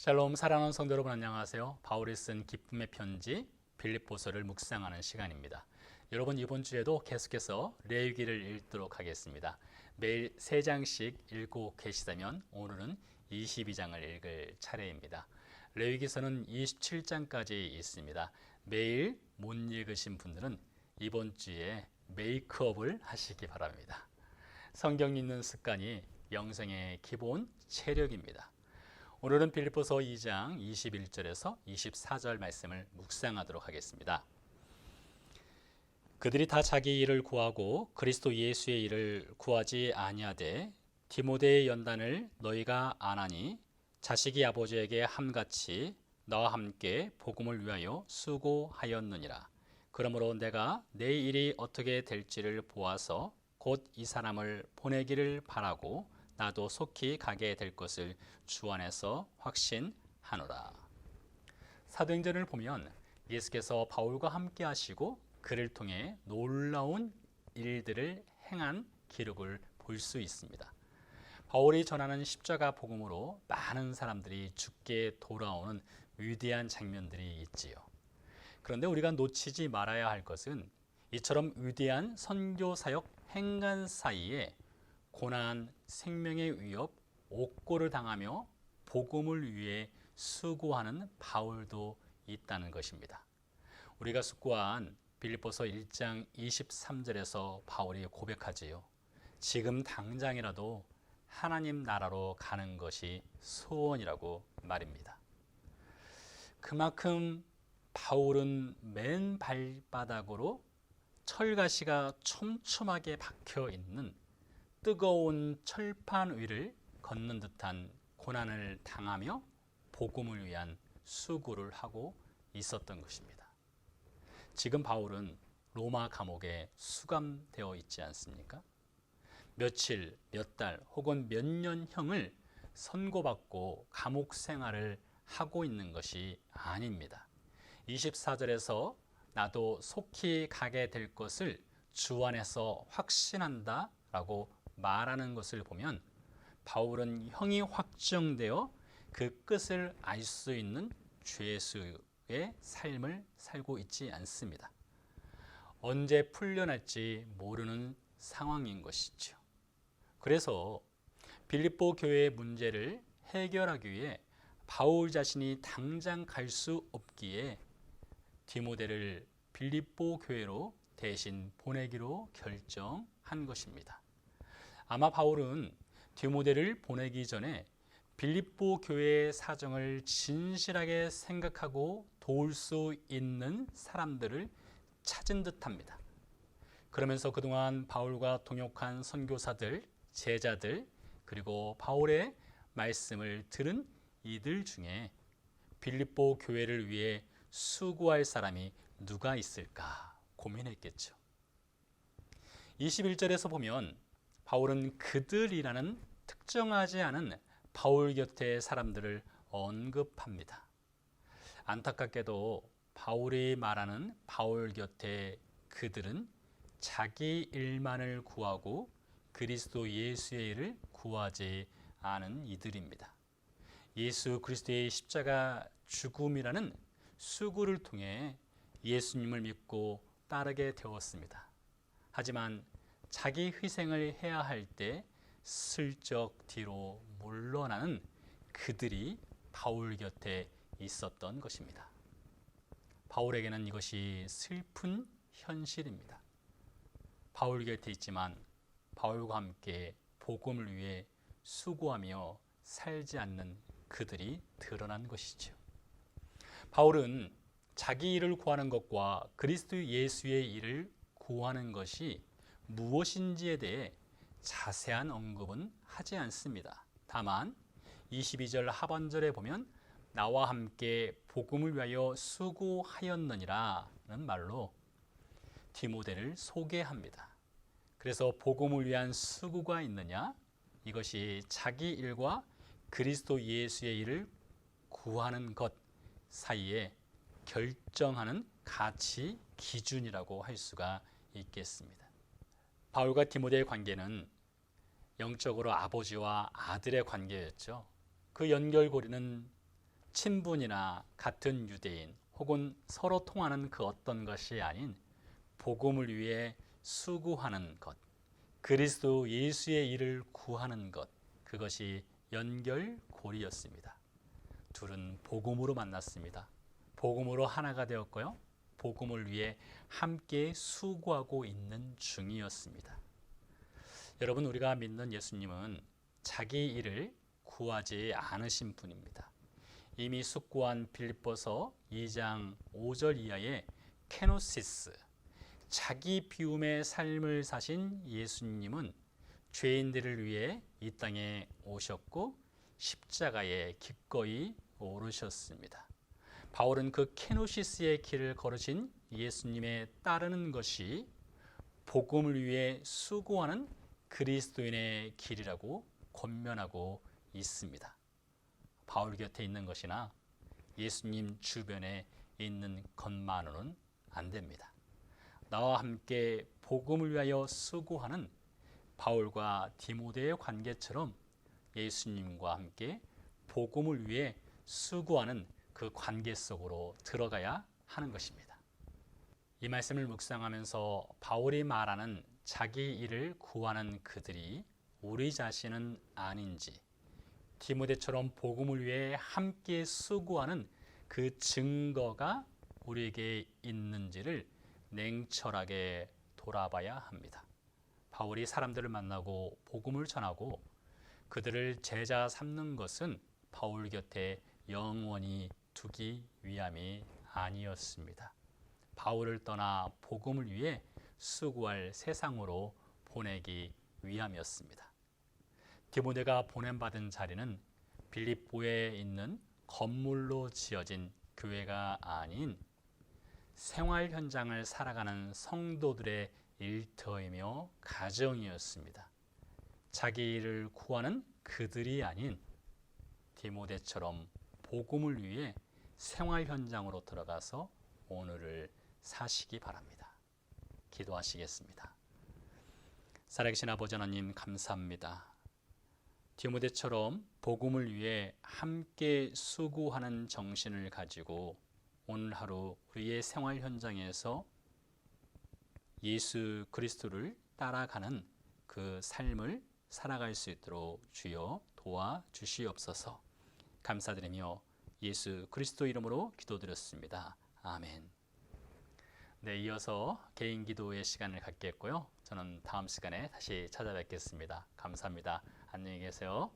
샬롬, 사랑하는 성도 여러분, 안녕하세요. 바울이 쓴 기쁨의 편지 빌립보서를 묵상하는 시간입니다. 여러분, 이번 주에도 계속해서 레위기를 읽도록 하겠습니다. 매일 3장씩 읽고 계시다면 오늘은 22장을 읽을 차례입니다. 레위기서는 27장까지 있습니다. 매일 못 읽으신 분들은 이번 주에 메이크업을 하시기 바랍니다. 성경 읽는 습관이 영성의 기본 체력입니다. 오늘은 빌립보서 2장 21절에서 24절 말씀을 묵상하도록 하겠습니다. 그들이 다 자기 일을 구하고 그리스도 예수의 일을 구하지 아니하되 디모데의 연단을 너희가 아나니 자식이 아버지에게 함같이 너와 함께 복음을 위하여 수고하였느니라. 그러므로 내가 내 일이 어떻게 될지를 보아서 곧 이 사람을 보내기를 바라고 나도 속히 가게 될 것을 주 안에서 확신하노라. 사도행전을 보면 예수께서 바울과 함께 하시고 그를 통해 놀라운 일들을 행한 기록을 볼 수 있습니다. 바울이 전하는 십자가 복음으로 많은 사람들이 죽게 돌아오는 위대한 장면들이 있지요. 그런데 우리가 놓치지 말아야 할 것은 이처럼 위대한 선교 사역 행간 사이에 고난, 생명의 위협, 옥고를 당하며 복음을 위해 수고하는 바울도 있다는 것입니다. 우리가 숙고한 빌립보서 1장 23절에서 바울이 고백하지요. 지금 당장이라도 하나님 나라로 가는 것이 소원이라고 말입니다. 그만큼 바울은 맨 발바닥으로 철가시가 촘촘하게 박혀 있는 뜨거운 철판 위를 걷는 듯한 고난을 당하며 복음을 위한 수고를 하고 있었던 것입니다. 지금 바울은 로마 감옥에 수감되어 있지 않습니까? 며칠, 몇 달 혹은 몇 년형을 선고받고 감옥 생활을 하고 있는 것이 아닙니다. 24절에서 나도 속히 가게 될 것을 주 안에서 확신한다 라고 말하는 것을 보면 바울은 형이 확정되어 그 끝을 알 수 있는 죄수의 삶을 살고 있지 않습니다. 언제 풀려날지 모르는 상황인 것이죠. 그래서 빌립보 교회의 문제를 해결하기 위해 바울 자신이 당장 갈 수 없기에 디모데를 빌립보 교회로 대신 보내기로 결정한 것입니다. 아마 바울은 디모데를 보내기 전에 빌립보 교회의 사정을 진실하게 생각하고 도울 수 있는 사람들을 찾은 듯합니다. 그러면서 그동안 바울과 동역한 선교사들, 제자들, 그리고 바울의 말씀을 들은 이들 중에 빌립보 교회를 위해 수고할 사람이 누가 있을까 고민했겠죠. 21절에서 보면 바울은 그들이라는 특정하지 않은 바울 곁의 사람들을 언급합니다. 안타깝게도 바울이 말하는 바울 곁의 그들은 자기 일만을 구하고 그리스도 예수의 일을 구하지 않은 이들입니다. 예수 그리스도의 십자가 죽음이라는 수고를 통해 예수님을 믿고 따르게 되었습니다. 하지만 자기 희생을 해야 할 때 슬쩍 뒤로 물러나는 그들이 바울 곁에 있었던 것입니다. 바울에게는 이것이 슬픈 현실입니다. 바울 곁에 있지만 바울과 함께 복음을 위해 수고하며 살지 않는 그들이 드러난 것이죠. 바울은 자기 일을 구하는 것과 그리스도 예수의 일을 구하는 것이 무엇인지에 대해 자세한 언급은 하지 않습니다. 다만 22절 하반절에 보면 나와 함께 복음을 위하여 수고하였느니라 는 말로 디모데를 소개합니다. 그래서 복음을 위한 수고가 있느냐? 이것이 자기 일과 그리스도 예수의 일을 구하는 것 사이에 결정하는 가치 기준이라고 할 수가 있겠습니다. 바울과 디모데의 관계는 영적으로 아버지와 아들의 관계였죠. 그 연결고리는 친분이나 같은 유대인 혹은 서로 통하는 그 어떤 것이 아닌 복음을 위해 수고하는 것, 그리스도 예수의 일을 구하는 것, 그것이 연결고리였습니다. 둘은 복음으로 만났습니다. 복음으로 하나가 되었고요. 복음을 위해 함께 수고하고 있는 중이었습니다. 여러분, 우리가 믿는 예수님은 자기 일을 구하지 않으신 분입니다. 이미 숙고한 빌립보서 2장 5절 이하의 케노시스, 자기 비움의 삶을 사신 예수님은 죄인들을 위해 이 땅에 오셨고 십자가에 기꺼이 오르셨습니다. 바울은 그 케노시스의 길을 걸으신 예수님에 따르는 것이 복음을 위해 수고하는 그리스도인의 길이라고 권면하고 있습니다. 바울 곁에 있는 것이나 예수님 주변에 있는 것만으로는 안 됩니다. 나와 함께 복음을 위하여 수고하는 바울과 디모데의 관계처럼 예수님과 함께 복음을 위해 수고하는 그 관계 속으로 들어가야 하는 것입니다. 이 말씀을 묵상하면서 바울이 말하는 자기 일을 구하는 그들이 우리 자신은 아닌지, 디모데처럼 복음을 위해 함께 수고하는 그 증거가 우리에게 있는지를 냉철하게 돌아봐야 합니다. 바울이 사람들을 만나고 복음을 전하고 그들을 제자 삼는 것은 바울 곁에 영원히 두기 위함이 아니었습니다. 바울을 떠나 복음을 위해 수고할 세상으로 보내기 위함이었습니다. 디모데가 보냄받은 자리는 빌립보에 있는 건물로 지어진 교회가 아닌 생활 현장을 살아가는 성도들의 일터이며 가정이었습니다. 자기 일을 구하는 그들이 아닌 디모데처럼 복음을 위해 생활 현장으로 들어가서 오늘을 사시기 바랍니다. 기도하시겠습니다. 살아계신 아버지 하나님, 감사합니다. 디모데처럼 복음을 위해 함께 수고하는 정신을 가지고 오늘 하루 우리의 생활 현장에서 예수 그리스도를 따라가는 그 삶을 살아갈 수 있도록 주여 도와주시옵소서. 감사드리며 예수 그리스도 이름으로 기도드렸습니다. 아멘. 네, 이어서 개인 기도의 시간을 갖겠고요. 저는 다음 시간에 다시 찾아뵙겠습니다. 감사합니다. 안녕히 계세요.